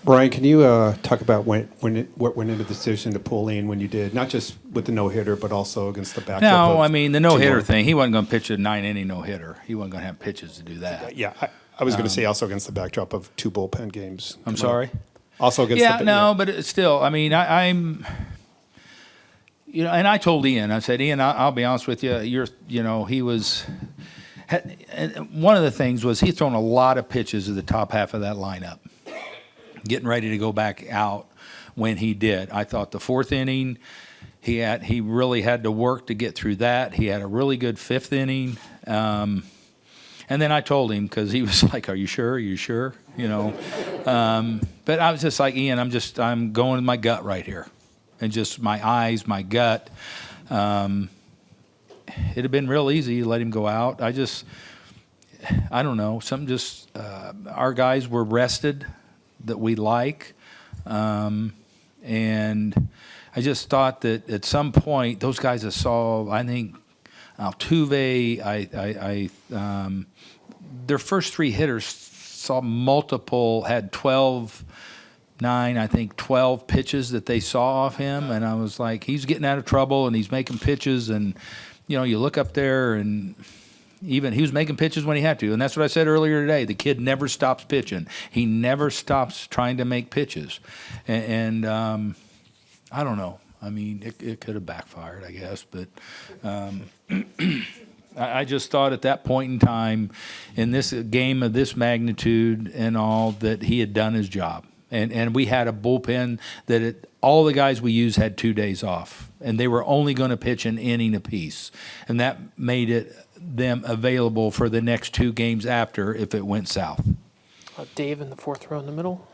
Brian, can you talk about what went into the decision to pull in when you did, not just with the no-hitter, but also against the backdrop? No, I mean, the no-hitter Timor? thing, he wasn't going to pitch a 9-inning no-hitter. He wasn't going to have pitches to do that. Yeah, I was going to say also against the backdrop of 2 bullpen games. I'm sorry? Also against but it's still, I mean, I'm, and I told Ian, I said, Ian, I'll be honest with you, he was, one of the things was he's thrown a lot of pitches to the top half of that lineup, getting ready to go back out when he did. I thought the 4th inning, he really had to work to get through that. He had a really good 5th inning. And then I told him, because he was like, are you sure? Are you sure? But I was just like, Ian, I'm going with my gut right here. And just my eyes, my gut. It'd have been real easy to let him go out. I don't know. Our guys were rested that we like. And I just thought that at some point, those guys that saw, I think, Altuve, their first 3 hitters saw multiple, had 12 pitches that they saw off him. And I was like, he's getting out of trouble and he's making pitches. And, you look up there and even he was making pitches when he had to. And that's what I said earlier today. The kid never stops pitching. He never stops trying to make pitches. And I don't know. I mean, it could have backfired, I guess. But I just thought at that point in time, in this game of this magnitude and all, that he had done his job. And we had a bullpen that all the guys we used had 2 days off. And they were only going to pitch an inning apiece. And that made them available for the next 2 games after if it went south. Dave in the 4th row in the middle.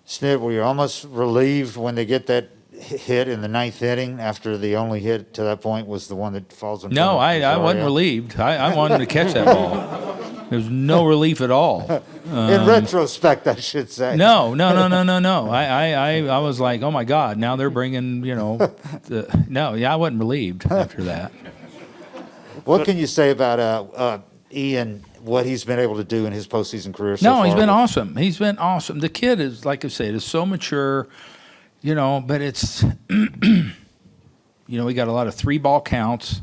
Snit, were you almost relieved when they get that hit in the 9th inning after the only hit to that point was the one that falls in front No, of I wasn't relieved. I wanted to catch that ball. There was no relief at all. In retrospect, I should say. No. I was like, oh my God, now they're bringing, I wasn't relieved after that. What can you say about Ian, what he's been able to do in his postseason career so far? No, he's been awesome. He's been awesome. The kid is, like I said, is so mature, but it's, we got a lot of 3-ball counts,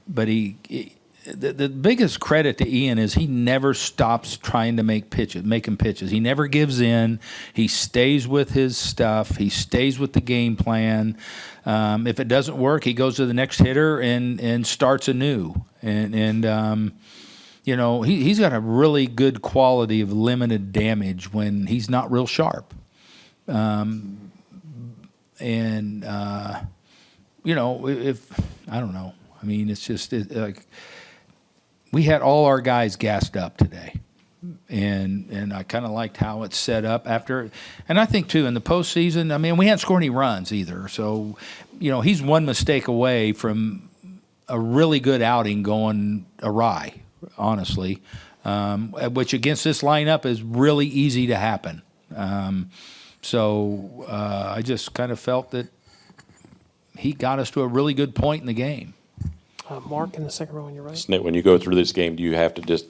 but the biggest credit to Ian is he never stops trying to making pitches. He never gives in. He stays with his stuff. He stays with the game plan. If it doesn't work, he goes to the next hitter and starts anew. And he's got a really good quality of limited damage when he's not real sharp. If I don't know. I mean, it's just like we had all our guys gassed up today, and I kind of liked how it's set up after. And I think too in the postseason, I mean, we hadn't scored any runs either, so he's one mistake away from a really good outing going awry, honestly, which against this lineup is really easy to happen. So I just kind of felt that he got us to a really good point in the game. Mark in the 2nd row on your right. Snit, when you go through this game, do you have to just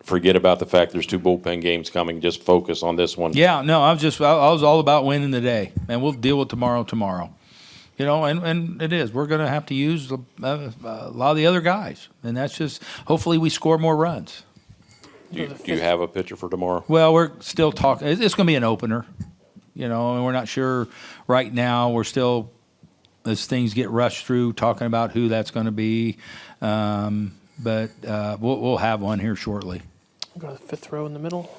forget about the fact there's 2 bullpen games coming, just focus on this one? Yeah, no, I was all about winning the day, and we'll deal with tomorrow. And it is. We're going to have to use a lot of the other guys, and that's just hopefully we score more runs. Do you have a pitcher for tomorrow? Well, we're still talking. It's going to be an opener, and we're not sure right now. We're still, as things get rushed through, talking about who that's going to be. But we'll have one here shortly. We'll go to the 5th row in the middle.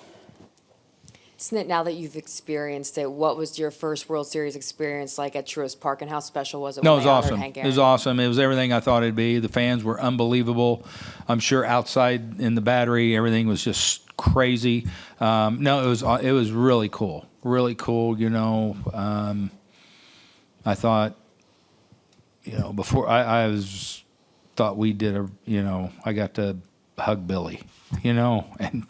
Snit, now that you've experienced it, what was your first World Series experience like at Truist Park, and how special was it? No, when it was they honored awesome. Hank It was Aaron? awesome. It was everything I thought it'd be. The fans were unbelievable. I'm sure outside in the Battery, everything was just crazy. No, it was really cool. Really cool. I thought, before I thought we did I got to hug Billy, and.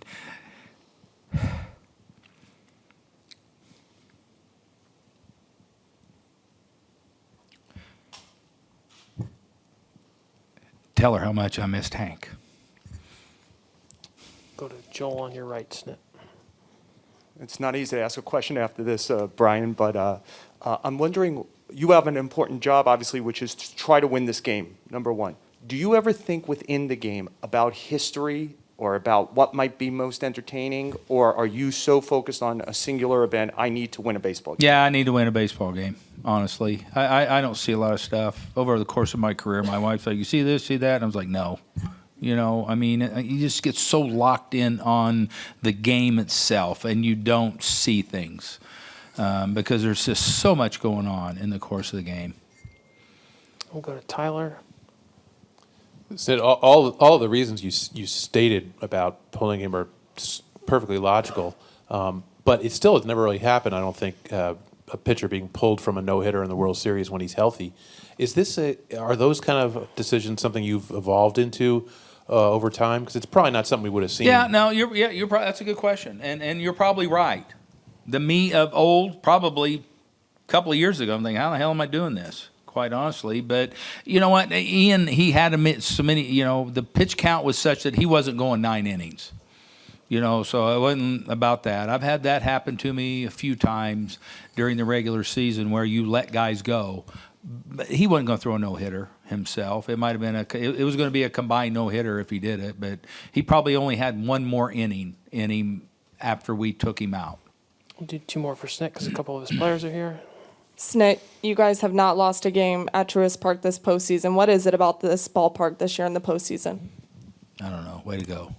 Tell her how much I missed Hank. Go to Joel on your right, Snit. It's not easy to ask a question after this, Brian, but I'm wondering, you have an important job, obviously, which is to try to win this game, number one. Do you ever think within the game about history or about what might be most entertaining, or are you so focused on a singular event, I need to win a baseball game? Yeah, I need to win a baseball game, honestly. I don't see a lot of stuff. Over the course of my career, my wife's like, you see this, see that? And I was like, no. You know, I mean, you just get so locked in on the game itself, and you don't see things because there's just so much going on in the course of the game. We'll go to Tyler. Sid, all of the reasons you stated about pulling him are perfectly logical, but it still has never really happened. I don't think a pitcher being pulled from a no-hitter in the World Series when he's healthy. Are those kind of decisions something you've evolved into over time? Because it's probably not something we would have seen. Yeah, no, you're probably, that's a good question, and you're probably right. The me of old, probably a couple of years ago, I'm thinking, how the hell am I doing this? Quite honestly, but you know what, Ian, he had so many. You know, the pitch count was such that he wasn't going 9 innings. You know, so it wasn't about that. I've had that happen to me a few times during the regular season where you let guys go. But he wasn't going to throw a no-hitter himself. It might have been it was going to be a combined no-hitter if he did it, but he probably only had one more inning in him after we took him out. We'll do 2 more for Snit because a couple of his players are here. Snit, you guys have not lost a game at Truist Park this postseason. What is it about this ballpark this year in the postseason? I don't know. Way to go.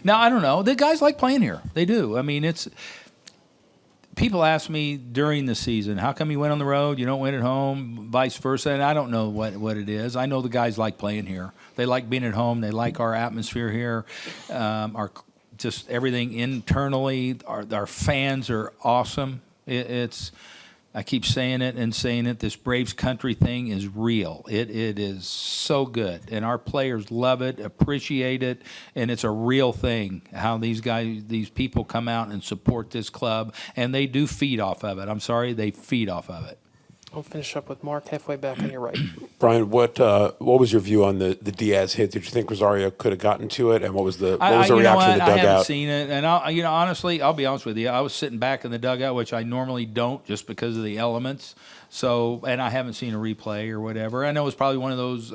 No, I don't know. The guys like playing here. They do. I mean, people ask me during the season, how come you win on the road, you don't win at home, vice versa, and I don't know what it is. I know the guys like playing here. They like being at home. They like our atmosphere here, our just everything internally. Our fans are awesome. I keep saying it and saying it. This Braves country thing is real. It is so good, and our players love it, appreciate it, and it's a real thing. How these people come out and support this club, and they do feed off of it. I'm sorry, they feed off of it. I'll finish up with Mark halfway back on your right. Brian, what was your view on the Diaz hit? Did you think Rosario could have gotten to it? And what was the reaction in the dugout? I haven't seen it, and honestly, I'll be honest with you. I was sitting back in the dugout, which I normally don't, just because of the elements. So, and I haven't seen a replay or whatever. I know it's probably one of those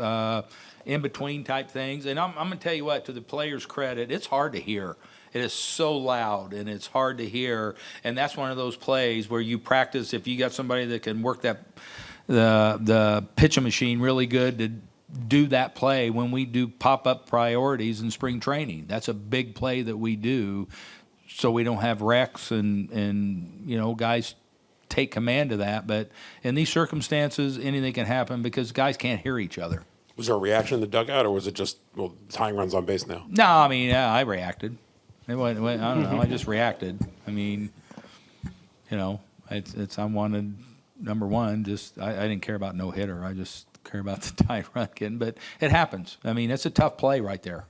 in between type things. And I'm going to tell you what, to the players' credit, it's hard to hear. It is so loud, and it's hard to hear. And that's one of those plays where you practice. If you got somebody that can work the pitching machine really good to do that play when we do pop-up priorities in spring training. That's a big play that we do so we don't have wrecks and guys take command of that. But in these circumstances, anything can happen because guys can't hear each other. Was there a reaction in the dugout, or was it just, tying runs on base now? No, I mean, I reacted. I don't know. I just reacted. I mean, I wanted number one. I didn't care about no hitter. I just care about the tie run getting. But it happens. I mean, it's a tough play right there.